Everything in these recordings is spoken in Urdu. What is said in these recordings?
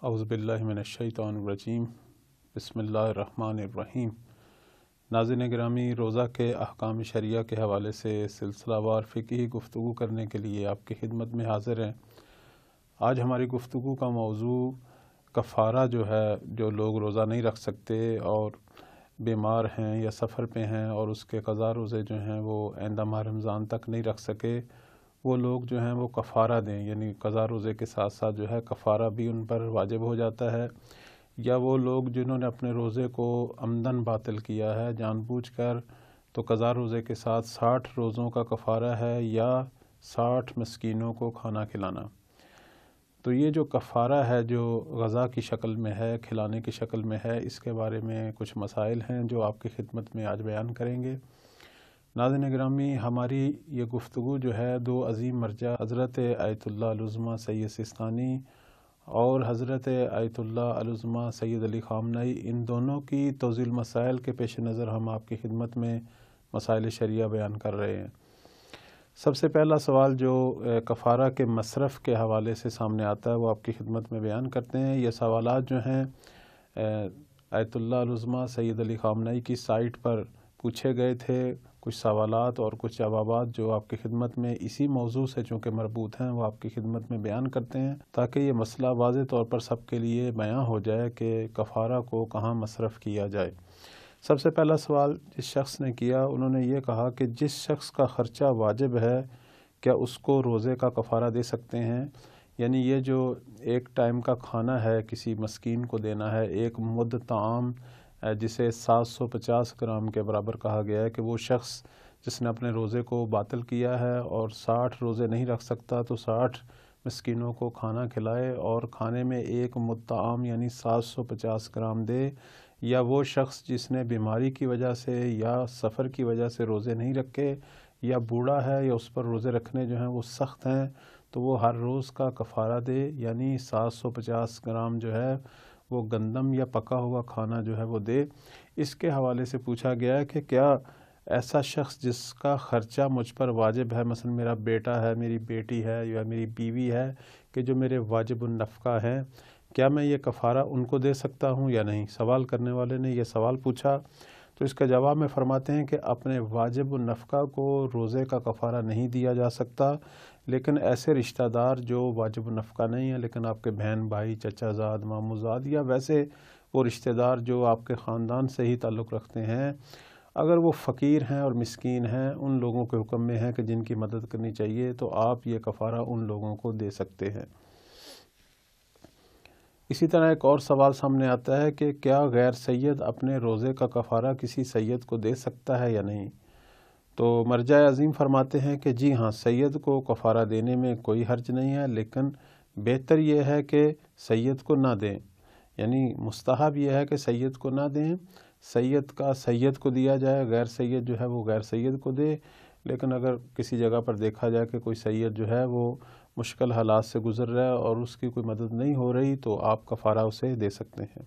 اعوذ باللہ من الشیطان الرجیم بسم اللہ الرحمن الرحیم۔ ناظرین گرامی، روزہ کے احکام شرعیہ کے حوالے سے سلسلہ وار فقہی گفتگو کرنے کے لیے آپ کی خدمت میں حاضر ہیں۔ آج ہماری گفتگو کا موضوع کفارہ جو ہے، جو لوگ روزہ نہیں رکھ سکتے اور بیمار ہیں یا سفر پہ ہیں اور اس کے قضا روزے جو ہیں وہ آئندہ ماہ رمضان تک نہیں رکھ سکے، وہ لوگ جو ہیں وہ کفارہ دیں، یعنی قضا روزے کے ساتھ ساتھ جو ہے کفارہ بھی ان پر واجب ہو جاتا ہے۔ یا وہ لوگ جنہوں نے اپنے روزے کو عمدن باطل کیا ہے جان بوجھ کر، تو قضا روزے کے ساتھ 60 روزوں کا کفارہ ہے یا 60 مسکینوں کو کھانا کھلانا۔ تو یہ جو کفارہ ہے جو غذا کی شکل میں ہے، کھلانے کی شکل میں ہے، اس کے بارے میں کچھ مسائل ہیں جو آپ کی خدمت میں آج بیان کریں گے۔ ناظرین گرامی، ہماری یہ گفتگو جو ہے دو عظیم مرجع حضرت آیت اللہ العظمیٰ سید سیستانی اور حضرت آیت اللہ العظمیٰ سید علی خامنہئی، ان دونوں کی توضیح المسائل کے پیش نظر ہم آپ کی خدمت میں مسائل شرعیہ بیان کر رہے ہیں۔ سب سے پہلا سوال جو کفارہ کے مصرف کے حوالے سے سامنے آتا ہے وہ آپ کی خدمت میں بیان کرتے ہیں۔ یہ سوالات جو ہیں آیت اللہ العظمیٰ سید علی خامنہئی کی سائٹ پر پوچھے گئے تھے، کچھ سوالات اور کچھ جوابات جو آپ کی خدمت میں اسی موضوع سے چونکہ مربوط ہیں وہ آپ کی خدمت میں بیان کرتے ہیں، تاکہ یہ مسئلہ واضح طور پر سب کے لیے بیان ہو جائے کہ کفارہ کو کہاں مصرف کیا جائے۔ سب سے پہلا سوال جس شخص نے کیا، انہوں نے یہ کہا کہ جس شخص کا خرچہ واجب ہے کیا اس کو روزے کا کفارہ دے سکتے ہیں؟ یعنی یہ جو ایک ٹائم کا کھانا ہے کسی مسکین کو دینا ہے، ایک مد طعام جسے 750 گرام کے برابر کہا گیا ہے، کہ وہ شخص جس نے اپنے روزے کو باطل کیا ہے اور 60 روزے نہیں رکھ سکتا تو 60 مسکینوں کو کھانا کھلائے اور کھانے میں ایک مد طعام یعنی 750 گرام دے۔ یا وہ شخص جس نے بیماری کی وجہ سے یا سفر کی وجہ سے روزے نہیں رکھے، یا بوڑھا ہے یا اس پر روزے رکھنے جو ہیں وہ سخت ہیں، تو وہ ہر روز کا کفارہ دے، یعنی 750 گرام جو ہے وہ گندم یا پکا ہوا کھانا جو ہے وہ دے۔ اس کے حوالے سے پوچھا گیا ہے کہ کیا ایسا شخص جس کا خرچہ مجھ پر واجب ہے، مثلا میرا بیٹا ہے، میری بیٹی ہے یا میری بیوی ہے، کہ جو میرے واجب النفقہ ہیں، کیا میں یہ کفارہ ان کو دے سکتا ہوں یا نہیں؟ سوال کرنے والے نے یہ سوال پوچھا، تو اس کا جواب میں فرماتے ہیں کہ اپنے واجب النفقہ کو روزے کا کفارہ نہیں دیا جا سکتا، لیکن ایسے رشتہ دار جو واجب النفقہ نہیں ہیں لیکن آپ کے بہن بھائی، چچا زاد، ماموں زاد، یا ویسے وہ رشتہ دار جو آپ کے خاندان سے ہی تعلق رکھتے ہیں، اگر وہ فقیر ہیں اور مسکین ہیں، ان لوگوں کے حکم میں ہے کہ جن کی مدد کرنی چاہیے، تو آپ یہ کفارہ ان لوگوں کو دے سکتے ہیں۔ اسی طرح ایک اور سوال سامنے آتا ہے کہ کیا غیر سید اپنے روزے کا کفارہ کسی سید کو دے سکتا ہے یا نہیں؟ تو مرجع عظیم فرماتے ہیں کہ جی ہاں، سید کو کفارہ دینے میں کوئی حرج نہیں ہے، لیکن بہتر یہ ہے کہ سید کو نہ دیں، یعنی مستحب یہ ہے کہ سید کو نہ دیں، سید کا سید کو دیا جائے، غیر سید جو ہے وہ غیر سید کو دے۔ لیکن اگر کسی جگہ پر دیکھا جائے کہ کوئی سید جو ہے وہ مشکل حالات سے گزر رہا ہے اور اس کی کوئی مدد نہیں ہو رہی، تو آپ کفارہ اسے دے سکتے ہیں۔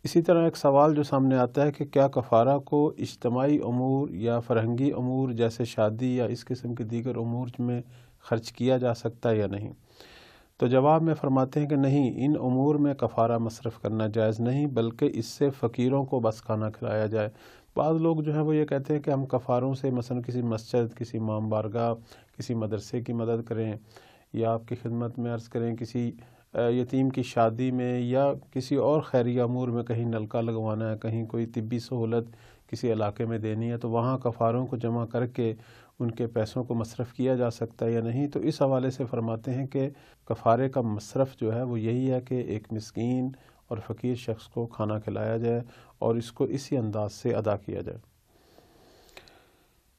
اسی طرح ایک سوال جو سامنے آتا ہے کہ کیا کفارہ کو اجتماعی امور یا فرہنگی امور جیسے شادی یا اس قسم کے دیگر امور میں خرچ کیا جا سکتا ہے یا نہیں؟ تو جواب میں فرماتے ہیں کہ نہیں، ان امور میں کفارہ مصرف کرنا جائز نہیں، بلکہ اس سے فقیروں کو بس کھانا کھلایا جائے۔ بعض لوگ جو ہیں وہ یہ کہتے ہیں کہ ہم کفاروں سے مثلا کسی مسجد، کسی امام بارگاہ، کسی مدرسے کی مدد کریں، یا آپ کی خدمت میں عرض کریں کسی یتیم کی شادی میں، یا کسی اور خیریہ امور میں کہیں نلکا لگوانا ہے، کہیں کوئی طبی سہولت کسی علاقے میں دینی ہے، تو وہاں کفاروں کو جمع کر کے ان کے پیسوں کو مصرف کیا جا سکتا ہے یا نہیں؟ تو اس حوالے سے فرماتے ہیں کہ کفارے کا مصرف جو ہے وہ یہی ہے کہ ایک مسکین اور فقیر شخص کو کھانا کھلایا جائے اور اس کو اسی انداز سے ادا کیا جائے۔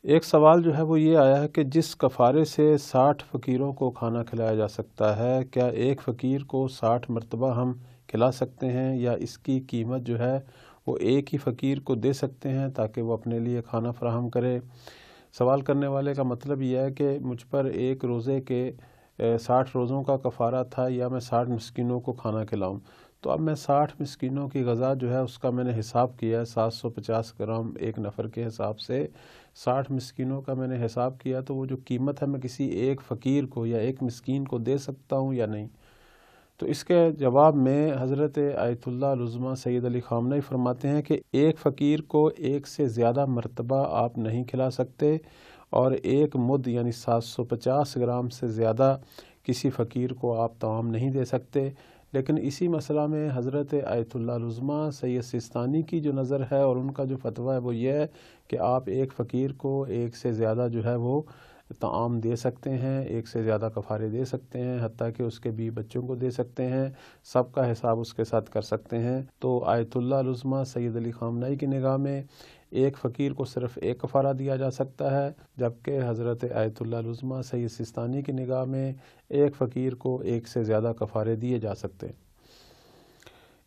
ایک سوال جو ہے وہ یہ آیا ہے کہ جس کفارے سے 60 فقیروں کو کھانا کھلایا جا سکتا ہے، کیا ایک فقیر کو 60 مرتبہ ہم کھلا سکتے ہیں، یا اس کی قیمت جو ہے وہ ایک ہی فقیر کو دے سکتے ہیں تاکہ وہ اپنے لیے کھانا فراہم کرے؟ سوال کرنے والے کا مطلب یہ ہے کہ مجھ پر ایک روزے کے 60 روزوں کا کفارہ تھا، یا میں 60 مسکینوں کو کھانا کھلاؤں، تو اب میں 60 مسکینوں کی غذا جو ہے اس کا میں نے حساب کیا ہے، 750 گرام ایک نفر کے حساب سے 60 مسکینوں کا میں نے حساب کیا، تو وہ جو قیمت ہے میں کسی ایک فقیر کو یا ایک مسکین کو دے سکتا ہوں یا نہیں؟ تو اس کے جواب میں حضرت آیت اللہ العظمیٰ سید علی خامنہ فرماتے ہیں کہ ایک فقیر کو ایک سے زیادہ مرتبہ آپ نہیں کھلا سکتے، اور ایک مد یعنی 750 گرام سے زیادہ کسی فقیر کو آپ طعام نہیں دے سکتے۔ لیکن اسی مسئلہ میں حضرت آیت اللہ العظمیٰ سید سستانی کی جو نظر ہے اور ان کا جو فتویٰ ہے وہ یہ ہے کہ آپ ایک فقیر کو ایک سے زیادہ جو ہے وہ طعام دے سکتے ہیں، ایک سے زیادہ کفارے دے سکتے ہیں، حتیٰ کہ اس کے بیوی بچوں کو دے سکتے ہیں، سب کا حساب اس کے ساتھ کر سکتے ہیں۔ تو آیت اللہ العظمیٰ سید علی خامنہ کی نگاہ میں ایک فقیر کو صرف ایک کفارہ دیا جا سکتا ہے، جبکہ حضرت آیت اللہ العظمیٰ سید سستانی کی نگاہ میں ایک فقیر کو ایک سے زیادہ کفارے دیے جا سکتے ہیں۔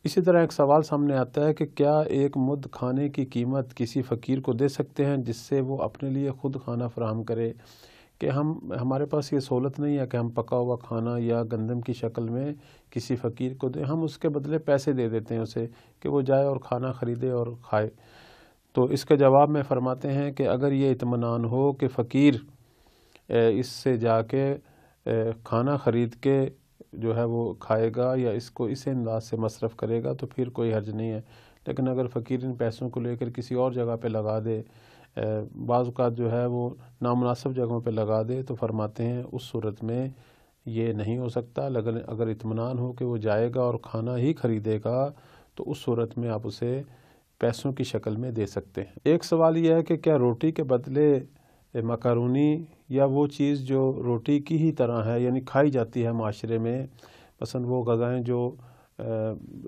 اسی طرح ایک سوال سامنے آتا ہے کہ کیا ایک مد کھانے کی قیمت کسی فقیر کو دے سکتے ہیں جس سے وہ اپنے لیے خود کھانا فراہم کرے؟ کہ ہمارے پاس یہ سہولت نہیں ہے کہ ہم پکا ہوا کھانا یا گندم کی شکل میں کسی فقیر کو دیں، ہم اس کے بدلے پیسے دے دیتے ہیں اسے کہ وہ جائے اور کھانا خریدے اور کھائے۔ تو اس کے جواب میں فرماتے ہیں کہ اگر یہ اطمینان ہو کہ فقیر اس سے جا کے کھانا خرید کے جو ہے وہ کھائے گا یا اس کو اس انداز سے مصرف کرے گا تو پھر کوئی حرج نہیں ہے۔ لیکن اگر فقیر ان پیسوں کو لے کر کسی اور جگہ پہ لگا دے، بعض اوقات جو ہے وہ نامناسب جگہوں پہ لگا دے، تو فرماتے ہیں اس صورت میں یہ نہیں ہو سکتا۔ لیکن اگر اطمینان ہو کہ وہ جائے گا اور کھانا ہی خریدے گا تو اس صورت میں آپ اسے پیسوں کی شکل میں دے سکتے ہیں۔ ایک سوال یہ ہے کہ کیا روٹی کے بدلے مکرونی یا وہ چیز جو روٹی کی ہی طرح ہے یعنی کھائی جاتی ہے معاشرے میں، مثلا وہ غذائیں جو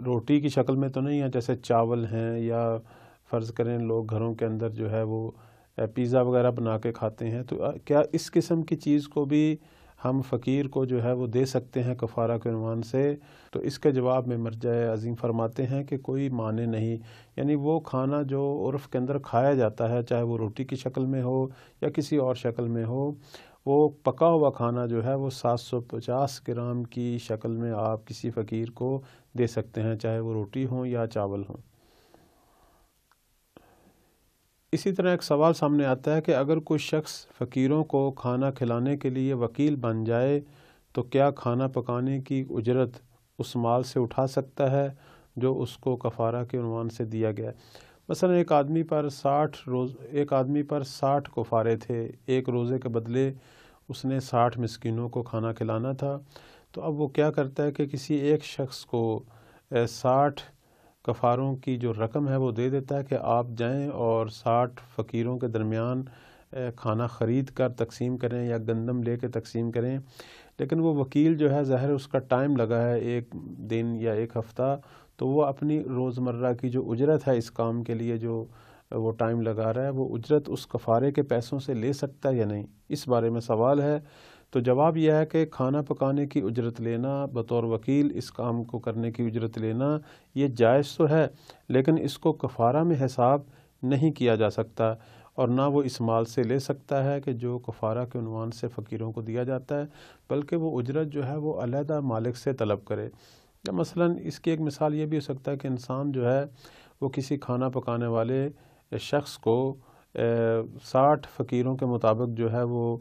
روٹی کی شکل میں تو نہیں ہیں، جیسے چاول ہیں، یا فرض کریں لوگ گھروں کے اندر جو ہے وہ پیزا وغیرہ بنا کے کھاتے ہیں، تو کیا اس قسم کی چیز کو بھی ہم فقیر کو جو ہے وہ دے سکتے ہیں کفارہ کے عنوان سے؟ تو اس کے جواب میں مرجع عظیم فرماتے ہیں کہ کوئی معنی نہیں، یعنی وہ کھانا جو عرف کے اندر کھایا جاتا ہے، چاہے وہ روٹی کی شکل میں ہو یا کسی اور شکل میں ہو، وہ پکا ہوا کھانا جو ہے وہ 750 گرام کی شکل میں آپ کسی فقیر کو دے سکتے ہیں، چاہے وہ روٹی ہوں یا چاول ہوں۔ اسی طرح ایک سوال سامنے آتا ہے کہ اگر کوئی شخص فقیروں کو کھانا کھلانے کے لیے وکیل بن جائے تو کیا کھانا پکانے کی اجرت اس مال سے اٹھا سکتا ہے جو اس کو کفارہ کے عنوان سے دیا گیا ہے؟ مثلا ایک آدمی پر 60 کفارے تھے، ایک روزے کے بدلے اس نے 60 مسکینوں کو کھانا کھلانا تھا، تو اب وہ کیا کرتا ہے کہ کسی ایک شخص کو 60 کفاروں کی جو رقم ہے وہ دے دیتا ہے کہ آپ جائیں اور 60 فقیروں کے درمیان کھانا خرید کر تقسیم کریں یا گندم لے کے تقسیم کریں۔ لیکن وہ وکیل جو ہے ظاہر اس کا ٹائم لگا ہے، ایک دن یا ایک ہفتہ، تو وہ اپنی روزمرہ کی جو اجرت ہے اس کام کے لیے جو وہ ٹائم لگا رہا ہے، وہ اجرت اس کفارے کے پیسوں سے لے سکتا ہے یا نہیں، اس بارے میں سوال ہے۔ تو جواب یہ ہے کہ کھانا پکانے کی اجرت لینا، بطور وکیل اس کام کو کرنے کی اجرت لینا، یہ جائز تو ہے، لیکن اس کو کفارہ میں حساب نہیں کیا جا سکتا، اور نہ وہ اس مال سے لے سکتا ہے کہ جو کفارہ کے عنوان سے فقیروں کو دیا جاتا ہے، بلکہ وہ اجرت جو ہے وہ علیحدہ مالک سے طلب کرے۔ یا مثلا اس کی ایک مثال یہ بھی ہو سکتا ہے کہ انسان جو ہے وہ کسی کھانا پکانے والے شخص کو 60 فقیروں کے مطابق جو ہے وہ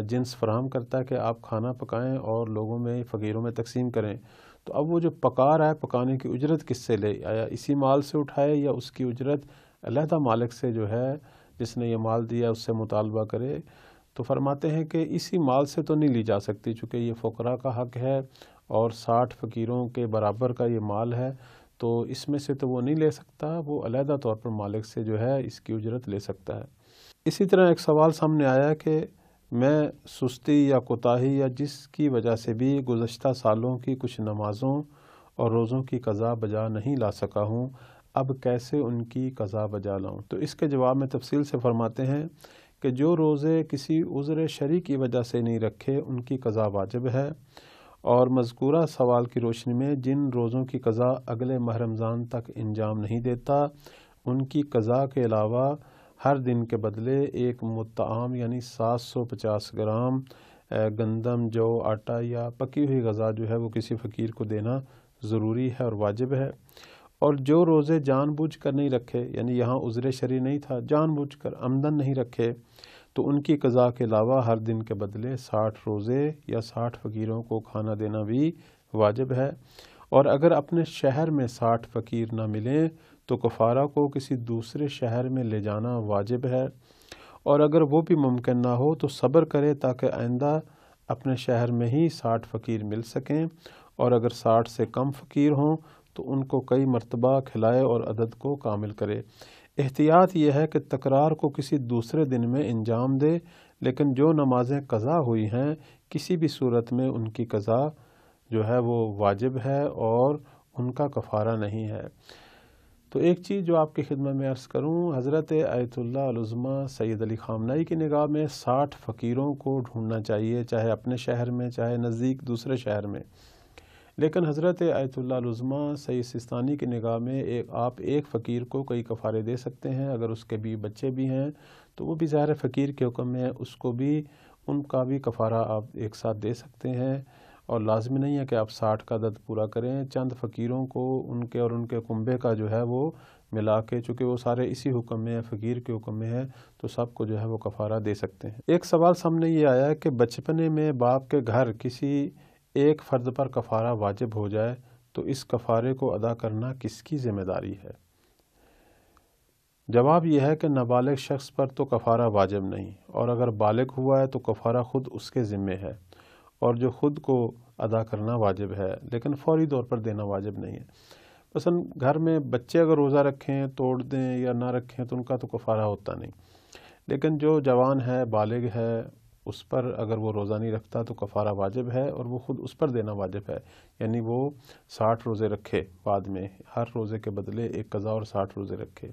جنس فراہم کرتا ہے کہ آپ کھانا پکائیں اور لوگوں میں فقیروں میں تقسیم کریں۔ تو اب وہ جو پکا رہا ہے، پکانے کی اجرت کس سے لے؟ آیا اسی مال سے اٹھائے یا اس کی اجرت علیحدہ مالک سے جو ہے جس نے یہ مال دیا اس سے مطالبہ کرے؟ تو فرماتے ہیں کہ اسی مال سے تو نہیں لی جا سکتی، چونکہ یہ فقراء کا حق ہے اور 60 فقیروں کے برابر کا یہ مال ہے، تو اس میں سے تو وہ نہیں لے سکتا، وہ علیحدہ طور پر مالک سے جو ہے اس کی اجرت لے سکتا ہے۔ اسی طرح ایک سوال سامنے آیا کہ میں سستی یا کوتاہی یا جس کی وجہ سے بھی گزشتہ سالوں کی کچھ نمازوں اور روزوں کی قضا بجا نہیں لا سکا ہوں، اب کیسے ان کی قضا بجا لاؤں؟ تو اس کے جواب میں تفصیل سے فرماتے ہیں کہ جو روزے کسی عذر شرعی کی وجہ سے نہیں رکھے ان کی قضا واجب ہے، اور مذکورہ سوال کی روشنی میں جن روزوں کی قضا اگلے ماہ رمضان تک انجام نہیں دیتا ان کی قضا کے علاوہ ہر دن کے بدلے ایک مطعام یعنی 750 گرام گندم، جو، آٹا یا پکی ہوئی غذا جو ہے وہ کسی فقیر کو دینا ضروری ہے اور واجب ہے۔ اور جو روزے جان بوجھ کر نہیں رکھے، یعنی یہاں عذر شرعی نہیں تھا، جان بوجھ کر عمدن نہیں رکھے، تو ان کی قضا کے علاوہ ہر دن کے بدلے 60 روزے یا 60 فقیروں کو کھانا دینا بھی واجب ہے، اور اگر اپنے شہر میں 60 فقیر نہ ملیں تو کفارہ کو کسی دوسرے شہر میں لے جانا واجب ہے، اور اگر وہ بھی ممکن نہ ہو تو صبر کرے تاکہ آئندہ اپنے شہر میں ہی 60 فقیر مل سکیں، اور اگر 60 سے کم فقیر ہوں تو ان کو کئی مرتبہ کھلائے اور عدد کو کامل کرے۔ احتیاط یہ ہے کہ تکرار کو کسی دوسرے دن میں انجام دے، لیکن جو نمازیں قضا ہوئی ہیں کسی بھی صورت میں ان کی قضا جو ہے وہ واجب ہے اور ان کا کفارہ نہیں ہے۔ تو ایک چیز جو آپ کی خدمت میں عرض کروں، حضرت آیت اللہ العظمیٰ سید علی خامنہئی کی نگاہ میں 60 فقیروں کو ڈھونڈنا چاہیے، چاہے اپنے شہر میں چاہے نزدیک دوسرے شہر میں، لیکن حضرت آیت اللہ العظمیٰ سید سستانی کی نگاہ میں آپ ایک فقیر کو کئی کفارے دے سکتے ہیں۔ اگر اس کے بھی بچے بھی ہیں تو وہ بھی ظاہر فقیر کے حکم میں اس کو بھی ان کا بھی کفارہ آپ ایک ساتھ دے سکتے ہیں، اور لازمی نہیں ہے کہ آپ 60 کا عدد پورا کریں، چند فقیروں کو ان کے اور ان کے کنبے کا جو ہے وہ ملا کے، چونکہ وہ سارے اسی حکم میں ہے، فقیر کے حکم میں ہے، تو سب کو جو ہے وہ کفارہ دے سکتے ہیں۔ ایک سوال سامنے یہ آیا ہے کہ بچپنے میں باپ کے گھر کسی ایک فرد پر کفارہ واجب ہو جائے تو اس کفارے کو ادا کرنا کس کی ذمہ داری ہے؟ جواب یہ ہے کہ نابالغ شخص پر تو کفارہ واجب نہیں، اور اگر بالغ ہوا ہے تو کفارہ خود اس کے ذمے ہے، اور جو خود کو ادا کرنا واجب ہے لیکن فوری طور پر دینا واجب نہیں ہے۔ مثلا گھر میں بچے اگر روزہ رکھیں، توڑ دیں یا نہ رکھیں تو ان کا تو کفارہ ہوتا نہیں، لیکن جو جوان ہے، بالغ ہے، اس پر اگر وہ روزہ نہیں رکھتا تو کفارہ واجب ہے، اور وہ خود اس پر دینا واجب ہے، یعنی وہ 60 روزے رکھے، بعد میں ہر روزے کے بدلے ایک قضا اور 60 روزے رکھے۔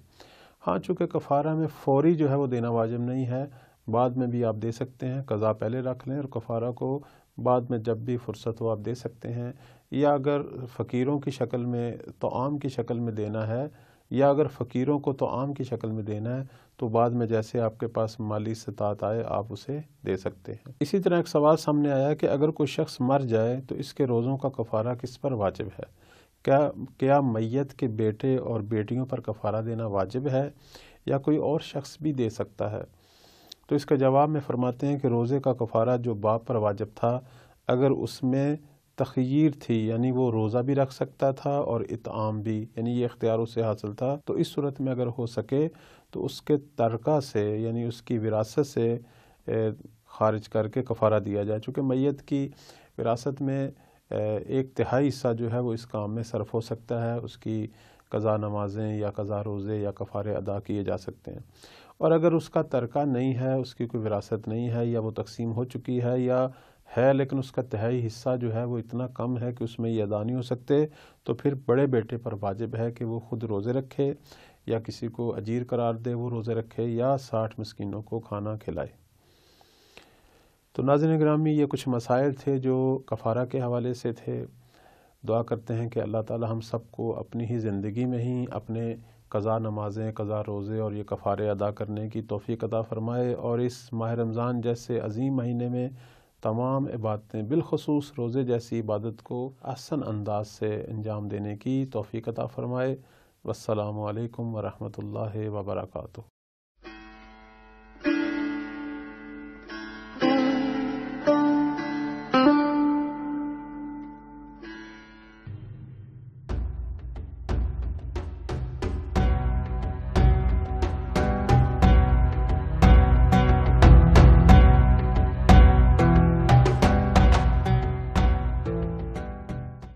ہاں، چونکہ کفارہ میں فوری جو ہے وہ دینا واجب نہیں ہے، بعد میں بھی آپ دے سکتے ہیں، قضا پہلے رکھ لیں اور کفارہ کو بعد میں جب بھی فرصت ہو آپ دے سکتے ہیں، یا اگر فقیروں کی شکل میں طعام کی شکل میں دینا ہے، یا اگر فقیروں کو طعام کی شکل میں دینا ہے تو بعد میں جیسے آپ کے پاس مالی استطاعت آئے آپ اسے دے سکتے ہیں۔ اسی طرح ایک سوال سامنے آیا کہ اگر کوئی شخص مر جائے تو اس کے روزوں کا کفارہ کس پر واجب ہے؟ کیا میت کے بیٹے اور بیٹیوں پر کفارہ دینا واجب ہے یا کوئی اور شخص بھی دے سکتا ہے؟ تو اس کا جواب میں فرماتے ہیں کہ روزے کا کفارہ جو باپ پر واجب تھا، اگر اس میں تخییر تھی، یعنی وہ روزہ بھی رکھ سکتا تھا اور اطعام بھی، یعنی یہ اختیار اسے حاصل تھا، تو اس صورت میں اگر ہو سکے تو اس کے ترکہ سے، یعنی اس کی وراثت سے خارج کر کے کفارہ دیا جائے، چونکہ میت کی وراثت میں 1/3 حصہ جو ہے وہ اس کام میں صرف ہو سکتا ہے، اس کی قضا نمازیں یا قضا روزے یا کفارے ادا کیے جا سکتے ہیں، اور اگر اس کا ترکہ نہیں ہے، اس کی کوئی وراثت نہیں ہے، یا وہ تقسیم ہو چکی ہے یا ہے لیکن اس کا 1/3 حصہ جو ہے وہ اتنا کم ہے کہ اس میں یہ ادا نہیں ہو سکتے، تو پھر بڑے بیٹے پر واجب ہے کہ وہ خود روزے رکھے یا کسی کو اجیر قرار دے وہ روزے رکھے یا 60 مسکینوں کو کھانا کھلائے۔ تو ناظرین گرامی، یہ کچھ مسائل تھے جو کفارہ کے حوالے سے تھے۔ دعا کرتے ہیں کہ اللہ تعالی ہم سب کو اپنی ہی زندگی میں ہی اپنے قضا نمازیں، قضا روزے اور یہ کفارے ادا کرنے کی توفیق عطا فرمائے، اور اس ماہ رمضان جیسے عظیم مہینے میں تمام عبادتیں، بالخصوص روزے جیسی عبادت کو احسن انداز سے انجام دینے کی توفیق عطا فرمائے۔ والسلام علیکم ورحمۃ اللہ وبرکاتہ۔